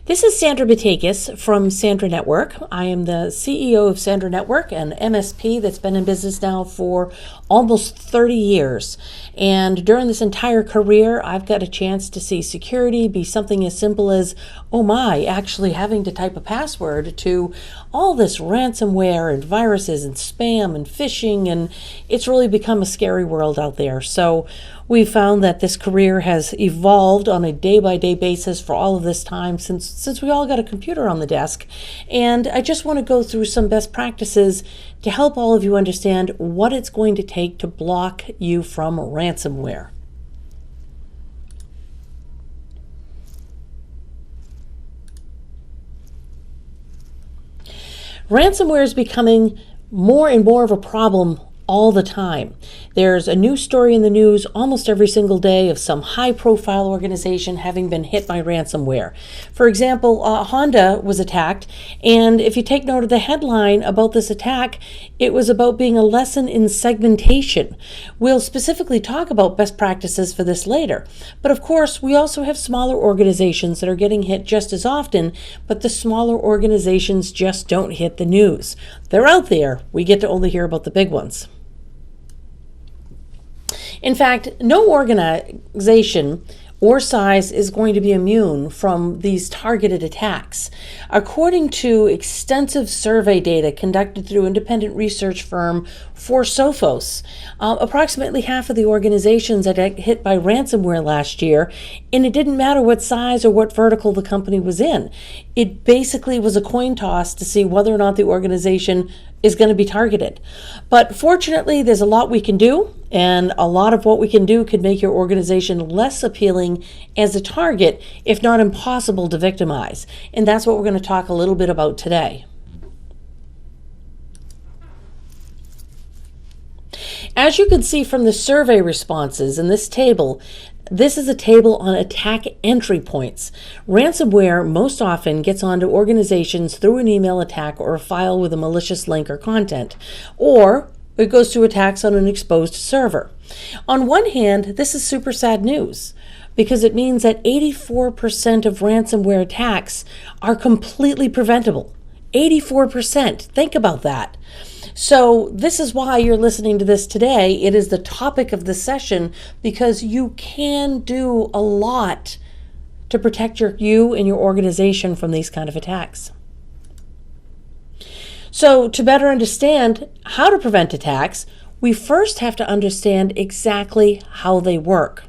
This is Sandra Batakis from Sandra Network. I am the CEO of Sandra Network, an MSP that's been in business now for almost 30 years. And during this entire career, I've got a chance to see security be something as simple as, oh my, actually having to type a password, to all this ransomware and viruses and spam and phishing, and it's really become a scary world out there. So we found that this career has evolved on a day-by-day basis for all of this time since we all got a computer on the desk. And I just want to go through some best practices to help all of you understand what it's going to take to block you from ransomware. Ransomware is becoming more and more of a problem all the time. There's a new story in the news almost every single day of some high-profile organization having been hit by ransomware. For example, Honda was attacked, and if you take note of the headline about this attack, it was about being a lesson in segmentation. We'll specifically talk about best practices for this later. But of course, we also have smaller organizations that are getting hit just as often, but the smaller organizations just don't hit the news. They're out there. We get to only hear about the big ones. In fact, no organization or size is going to be immune from these targeted attacks. According to extensive survey data conducted through independent research firm Sophos, approximately half of the organizations that got hit by ransomware last year, and it didn't matter what size or what vertical the company was in. It basically was a coin toss to see whether or not the organization is going to be targeted. But fortunately, there's a lot we can do, and a lot of what we can do could make your organization less appealing as a target, if not impossible to victimize. And that's what we're going to talk a little bit about today. As you can see from the survey responses in this table, this is a table on attack entry points. Ransomware most often gets onto organizations through an email attack or a file with a malicious link or content, or it goes through attacks on an exposed server. On one hand, this is super sad news, because it means that 84% of ransomware attacks are completely preventable. 84%. Think about that. So this is why you're listening to this today. It is the topic of the session because you can do a lot to protect you and your organization from these kind of attacks. So to better understand how to prevent attacks, we first have to understand exactly how they work.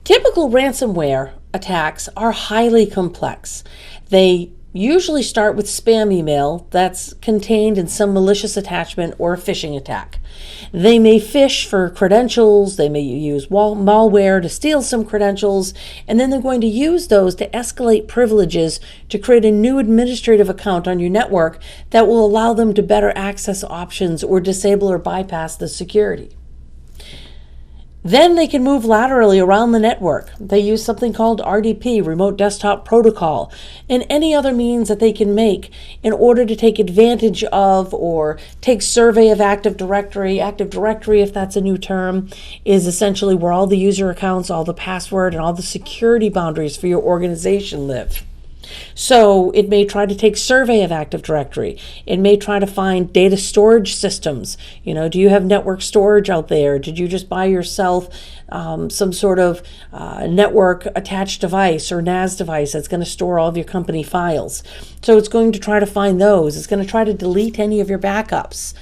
Typical ransomware attacks are highly complex. They usually start with spam email that's contained in some malicious attachment or a phishing attack. They may phish for credentials, they may use malware to steal some credentials, and then they're going to use those to escalate privileges to create a new administrative account on your network that will allow them to better access options or disable or bypass the security. Then they can move laterally around the network. They use something called RDP, Remote Desktop Protocol, and any other means that they can make in order to take advantage of or take survey of Active Directory. Active Directory, if that's a new term, is essentially where all the user accounts, all the password, and all the security boundaries for your organization live. So it may try to take survey of Active Directory. It may try to find data storage systems. Do you have network storage out there? Did you just buy yourself some sort of network attached device or NAS device that's going to store all of your company files? So it's going to try to find those. It's going to try to delete any of your backups.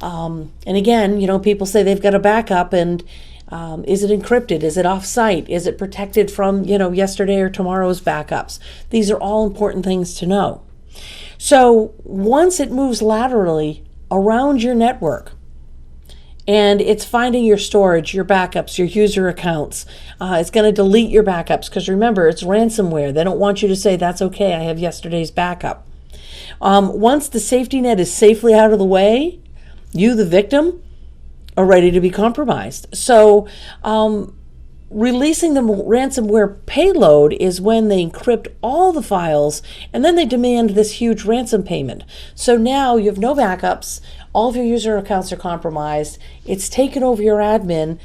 And again, people say they've got a backup, and is it encrypted? Is it off-site? Is it protected from, yesterday or tomorrow's backups? These are all important things to know. So once it moves laterally around your network and it's finding your storage, your backups, your user accounts, it's going to delete your backups because remember, it's ransomware. They don't want you to say, that's okay, I have yesterday's backup. Once the safety net is safely out of the way, you, the victim, are ready to be compromised. So releasing the ransomware payload is when they encrypt all the files and then they demand this huge ransom payment. So now you have no backups, all of your user accounts are compromised, it's taken over your admin,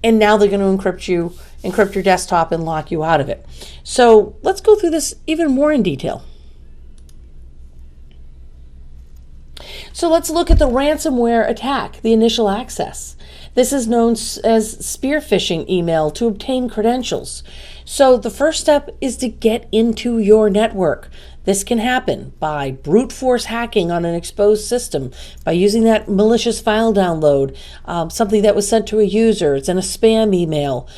and now they're going to encrypt you encrypt your desktop, and lock you out of it. So let's go through this even more in detail. So let's look at the ransomware attack, the initial access. This is known as spear phishing email to obtain credentials. So the first step is to get into your network. This can happen by brute force hacking on an exposed system, by using that malicious file download, something that was sent to a user, it's in a spam email.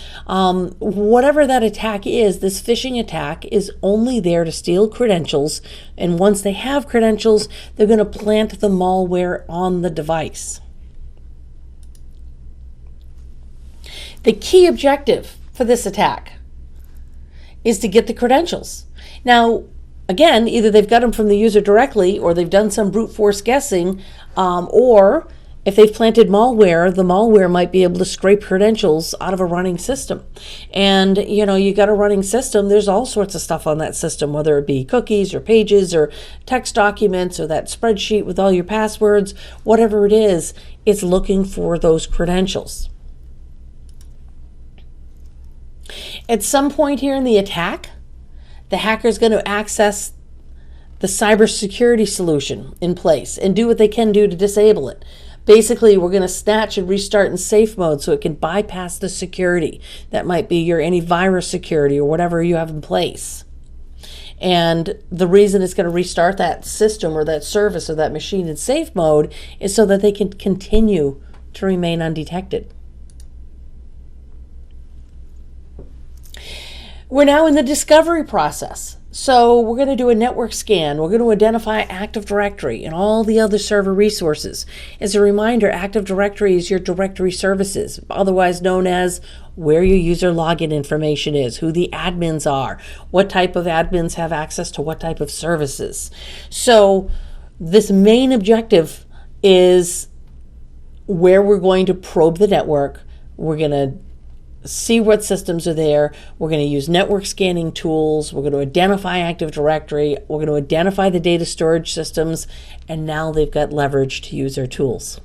Whatever that attack is, this phishing attack is only there to steal credentials, and once they have credentials, they're going to plant the malware on the device. The key objective for this attack is to get the credentials. Now, again, either they've got them from the user directly, or they've done some brute force guessing, or if they've planted malware, the malware might be able to scrape credentials out of a running system. And you got a running system, there's all sorts of stuff on that system, whether it be cookies or pages or text documents or that spreadsheet with all your passwords, whatever it is, it's looking for those credentials. At some point here in the attack, the hacker is going to access the cybersecurity solution in place and do what they can do to disable it. Basically, we're going to snatch and restart in safe mode so it can bypass the security. That might be your antivirus security or whatever you have in place. And the reason it's going to restart that system or that service or that machine in safe mode is so that they can continue to remain undetected. We're now in the discovery process. So we're going to do a network scan. We're going to identify Active Directory and all the other server resources. As a reminder, Active Directory is your directory services, otherwise known as where your user login information is, who the admins are, what type of admins have access to what type of services. So this main objective is where we're going to probe the network. We're going to see what systems are there. We're going to use network scanning tools. We're going to identify Active Directory. We're going to identify the data storage systems. And now they've got leverage to use our tools.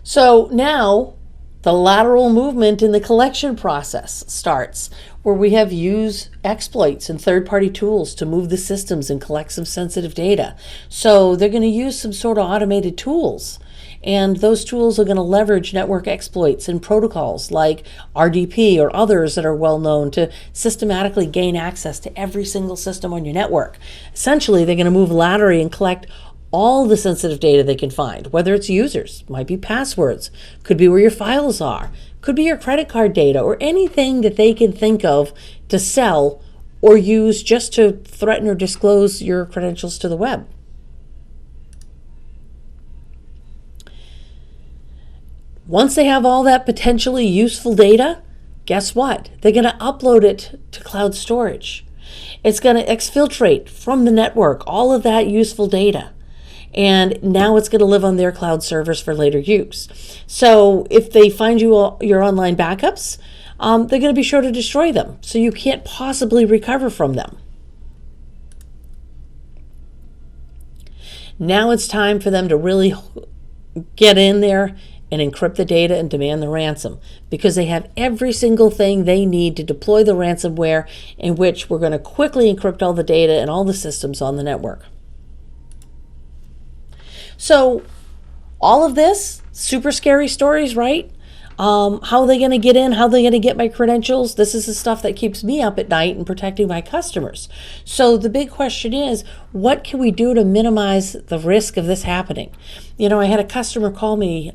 So now the lateral movement in the collection process starts, where we have use exploits and third-party tools to move the systems and collect some sensitive data. So they're going to use some sort of automated tools. And those tools are going to leverage network exploits and protocols like RDP or others that are well known to systematically gain access to every single system on your network. Essentially, they're going to move laterally and collect all the sensitive data they can find, whether it's users, might be passwords, could be where your files are, could be your credit card data, or anything that they can think of to sell or use just to threaten or disclose your credentials to the web. Once they have all that potentially useful data, guess what? They're going to upload it to cloud storage. It's going to exfiltrate from the network all of that useful data. And now it's going to live on their cloud servers for later use. So if they find your online backups, they're going to be sure to destroy them. So you can't possibly recover from them. Now it's time for them to really get in there and encrypt the data and demand the ransom, because they have every single thing they need to deploy the ransomware, in which we're going to quickly encrypt all the data and all the systems on the network. So all of this, super scary stories, right? How are they going to get in? How are they going to get my credentials? This is the stuff that keeps me up at night and protecting my customers. So the big question is, what can we do to minimize the risk of this happening? I had a customer call me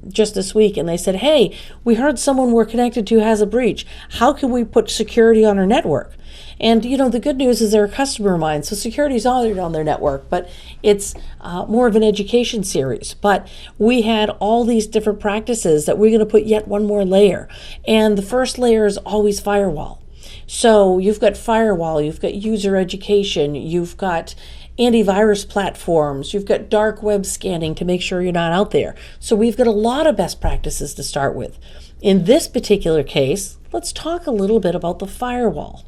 just this week, and they said, hey, we heard someone we're connected to has a breach. How can we put security on our network? And, the good news is they're a customer of mine, so security is already on their network, but it's more of an education series. But we had all these different practices that we're going to put yet one more layer. And the first layer is always firewall. So you've got firewall, you've got user education, you've got antivirus platforms, you've got dark web scanning to make sure you're not out there. So we've got a lot of best practices to start with. In this particular case, let's talk a little bit about the firewall.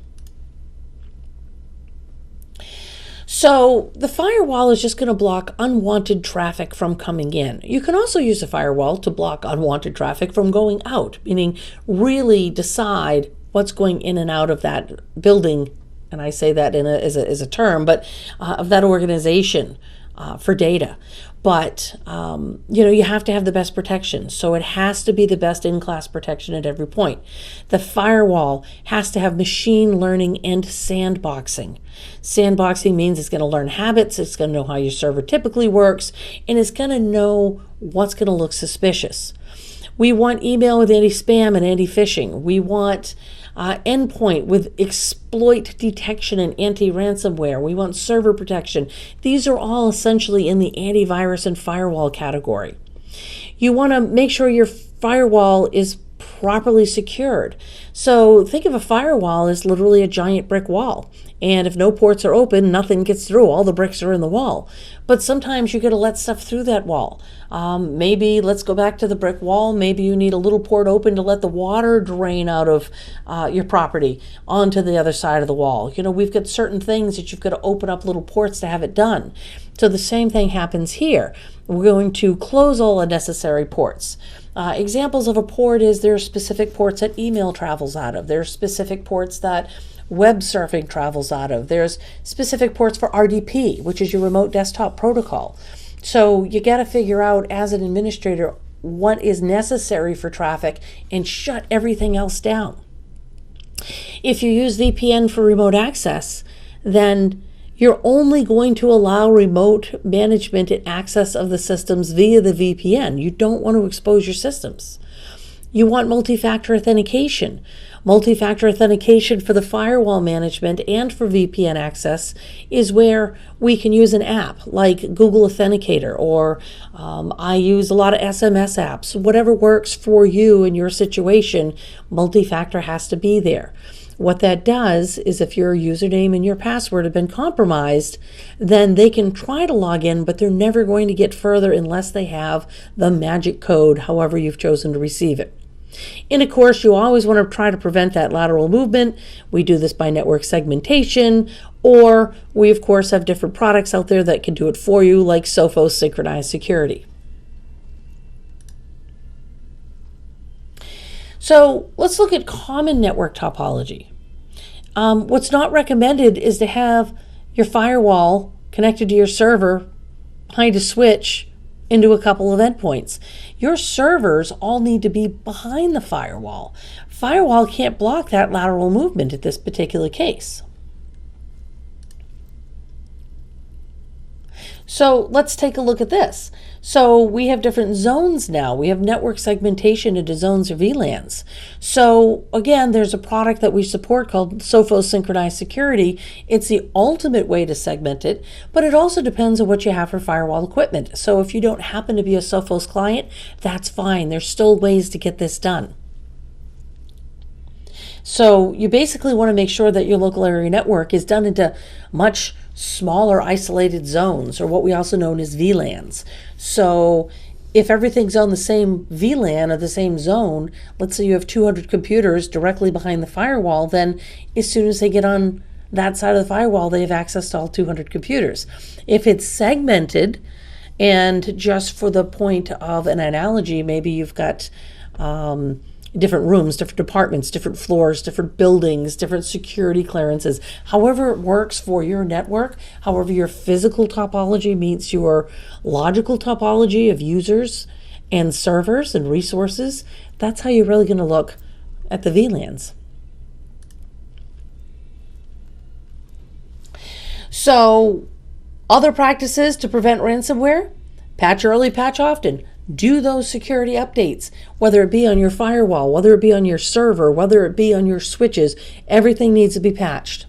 So the firewall is just going to block unwanted traffic from coming in. You can also use a firewall to block unwanted traffic from going out, meaning really decide what's going in and out of that building. And I say that as a term, but of that organization for data. But, you have to have the best protection. So it has to be the best in-class protection at every point. The firewall has to have machine learning and sandboxing. Sandboxing means it's going to learn habits, it's going to know how your server typically works, and it's going to know what's going to look suspicious. We want email with anti-spam and anti-phishing. We want endpoint with exploit detection and anti-ransomware. We want server protection. These are all essentially in the antivirus and firewall category. You want to make sure your firewall is properly secured. So think of a firewall as literally a giant brick wall. And if no ports are open, nothing gets through. All the bricks are in the wall. But sometimes you got to let stuff through that wall. Maybe let's go back to the brick wall. Maybe you need a little port open to let the water drain out of your property onto the other side of the wall. We've got certain things that you've got to open up little ports to have it done. So the same thing happens here. We're going to close all unnecessary ports. Examples of a port is there are specific ports that email travels out of. There are specific ports that web surfing travels out of. There's specific ports for RDP, which is your remote desktop protocol. So you got to figure out as an administrator what is necessary for traffic and shut everything else down. If you use VPN for remote access, then you're only going to allow remote management and access of the systems via the VPN. You don't want to expose your systems. You want multi-factor authentication. Multi-factor authentication for the firewall management and for VPN access is where we can use an app like Google Authenticator, or I use a lot of SMS apps. Whatever works for you in your situation, multi-factor has to be there. What that does is if your username and your password have been compromised, then they can try to log in, but they're never going to get further unless they have the magic code, however you've chosen to receive it. And of course, you always want to try to prevent that lateral movement. We do this by network segmentation, or we of course have different products out there that can do it for you, like Sophos synchronized security. So let's look at common network topology. What's not recommended is to have your firewall connected to your server behind a switch into a couple of endpoints. Your servers all need to be behind the firewall. Firewall can't block that lateral movement at this particular case. So let's take a look at this. So we have different zones now. We have network segmentation into zones or VLANs. So again, there's a product that we support called Sophos synchronized security. It's the ultimate way to segment it, but it also depends on what you have for firewall equipment. So if you don't happen to be a Sophos client, that's fine. There's still ways to get this done. So you basically want to make sure that your local area network is done into much smaller isolated zones, or what we also know as VLANs. So if everything's on the same VLAN or the same zone, let's say you have 200 computers directly behind the firewall, then as soon as they get on that side of the firewall, they have access to all 200 computers. If it's segmented, and just for the point of an analogy, maybe you've got different rooms, different departments, different floors, different buildings, different security clearances. However it works for your network, however your physical topology meets your logical topology of users and servers and resources, that's how you're really going to look at the VLANs. So, other practices to prevent ransomware: patch early, patch often. Do those security updates, whether it be on your firewall, whether it be on your server, whether it be on your switches. Everything needs to be patched.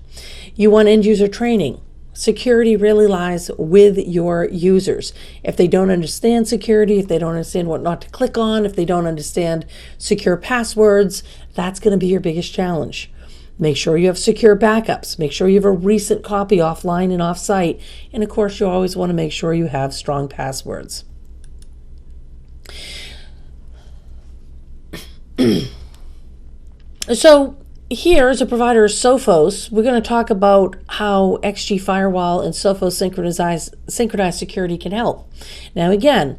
You want end user training. Security really lies with your users. If they don't understand security, if they don't understand what not to click on, if they don't understand secure passwords, that's going to be your biggest challenge. Make sure you have secure backups. Make sure you have a recent copy offline and offsite. And of course, you always want to make sure you have strong passwords. So here, as a provider of Sophos, we're going to talk about how XG Firewall and Sophos synchronized security can help. Now, again,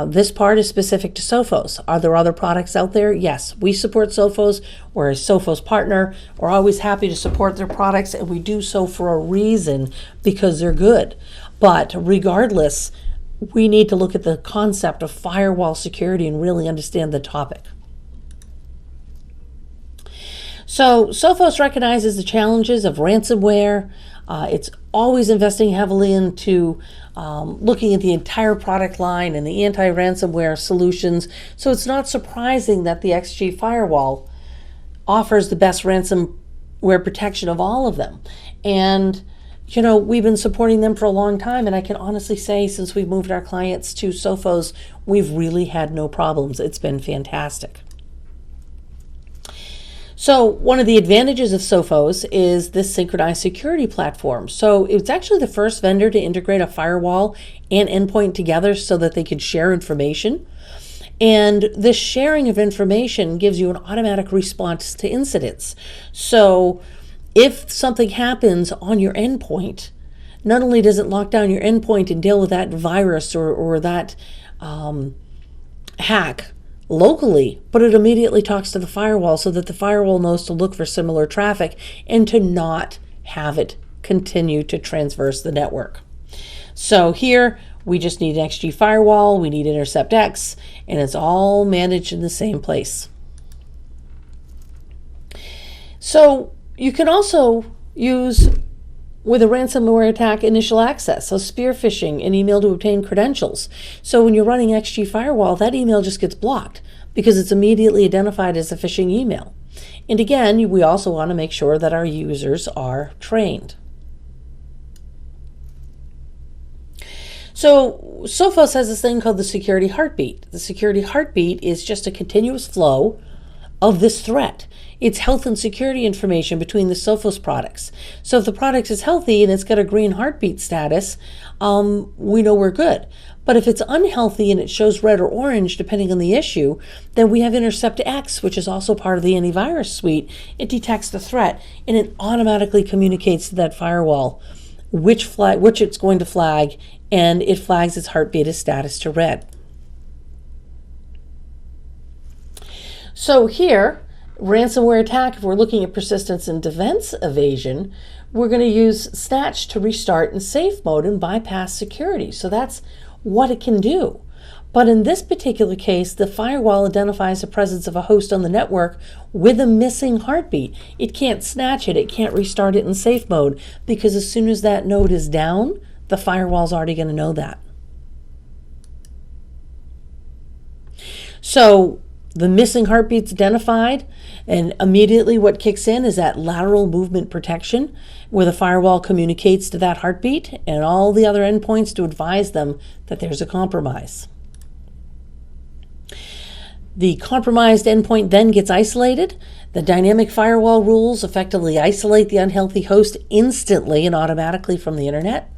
this part is specific to Sophos. Are there other products out there? Yes, we support Sophos. We're a Sophos partner. We're always happy to support their products, and we do so for a reason, because they're good. But regardless, we need to look at the concept of firewall security and really understand the topic. So Sophos recognizes the challenges of ransomware. It's always investing heavily into looking at the entire product line and the anti-ransomware solutions. So it's not surprising that the XG Firewall offers the best ransomware protection of all of them. And you know, we've been supporting them for a long time, and I can honestly say since we've moved our clients to Sophos, we've really had no problems. It's been fantastic. So one of the advantages of Sophos is this synchronized security platform. So it's actually the first vendor to integrate a firewall and endpoint together so that they could share information. And this sharing of information gives you an automatic response to incidents. So if something happens on your endpoint, not only does it lock down your endpoint and deal with that virus or that hack locally, but it immediately talks to the firewall so that the firewall knows to look for similar traffic and to not have it continue to transverse the network. So here we just need an XG Firewall, we need Intercept X, and it's all managed in the same place. So you can also use, with a ransomware attack, initial access, so spear phishing, an email to obtain credentials. So when you're running XG Firewall, that email just gets blocked because it's immediately identified as a phishing email. And again, we also want to make sure that our users are trained. So Sophos has this thing called the security heartbeat. The security heartbeat is just a continuous flow of this threat. It's health and security information between the Sophos products. So if the product is healthy and it's got a green heartbeat status, we know we're good. But if it's unhealthy and it shows red or orange, depending on the issue, then we have Intercept X, which is also part of the antivirus suite. It detects the threat and it automatically communicates to that firewall which it's going to flag, and it flags its heartbeat as status to red. So here, ransomware attack, if we're looking at persistence and defense evasion, we're going to use Snatch to restart in safe mode and bypass security. So that's what it can do. But in this particular case, the firewall identifies the presence of a host on the network with a missing heartbeat. It can't snatch it, it can't restart it in safe mode, because as soon as that node is down, the firewall's already going to know that. So the missing heartbeat's identified, and immediately what kicks in is that lateral movement protection, where the firewall communicates to that heartbeat and all the other endpoints to advise them that there's a compromise. The compromised endpoint then gets isolated. The dynamic firewall rules effectively isolate the unhealthy host instantly and automatically from the internet.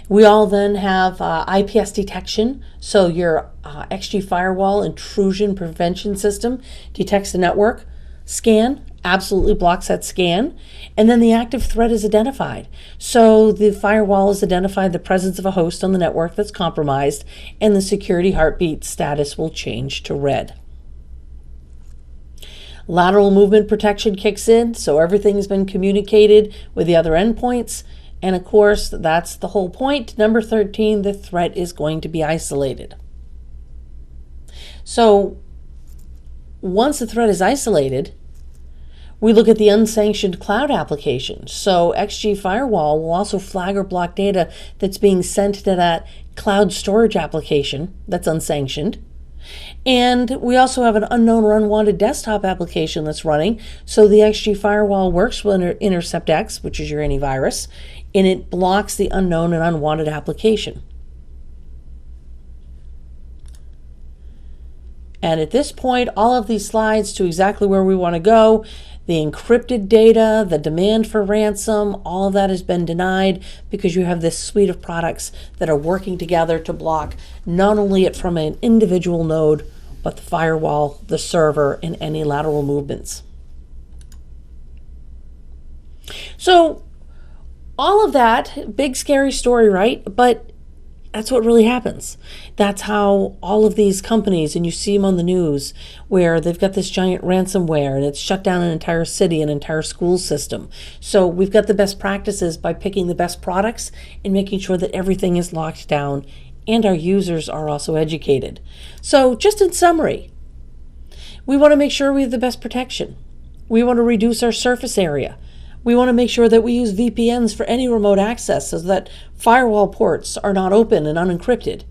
We all then have IPS detection. So your XG Firewall intrusion prevention system detects the network scan, absolutely blocks that scan, and then the active threat is identified. So the firewall has identified the presence of a host on the network that's compromised, and the security heartbeat status will change to red. Lateral movement protection kicks in, so everything's been communicated with the other endpoints. And of course, that's the whole point. Number 13, the threat is going to be isolated. So once the threat is isolated, we look at the unsanctioned cloud application. So XG Firewall will also flag or block data that's being sent to that cloud storage application that's unsanctioned. And we also have an unknown or unwanted desktop application that's running. So the XG Firewall works with Intercept X, which is your antivirus, and it blocks the unknown and unwanted application. And at this point, all of these slides to exactly where we want to go. The encrypted data, the demand for ransom, all of that has been denied because you have this suite of products that are working together to block not only it from an individual node, but the firewall, the server, and any lateral movements. So all of that, big scary story, right? But that's what really happens. That's how all of these companies, and you see them on the news, where they've got this giant ransomware and it's shut down an entire city, an entire school system. So we've got the best practices by picking the best products and making sure that everything is locked down and our users are also educated. So just in summary, we want to make sure we have the best protection. We want to reduce our surface area. We want to make sure that we use VPNs for any remote access so that firewall ports are not open and unencrypted.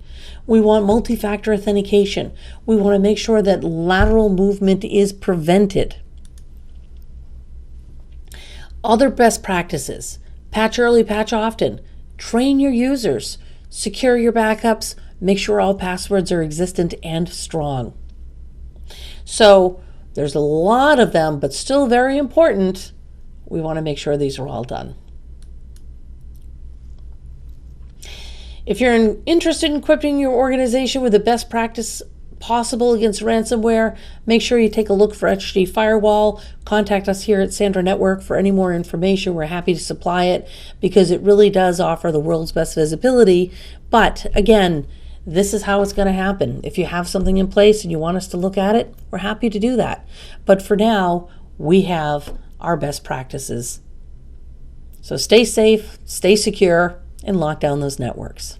We want multi-factor authentication. We want to make sure that lateral movement is prevented. Other best practices: patch early, patch often. Train your users. Secure your backups. Make sure all passwords are existent and strong. So there's a lot of them, but still very important. We want to make sure these are all done. If you're interested in equipping your organization with the best practice possible against ransomware, make sure you take a look for HD Firewall. Contact us here at Sandra Network for any more information. We're happy to supply it because it really does offer the world's best visibility. But again, this is how it's going to happen. If you have something in place and you want us to look at it, we're happy to do that. But for now, we have our best practices. So stay safe, stay secure, and lock down those networks.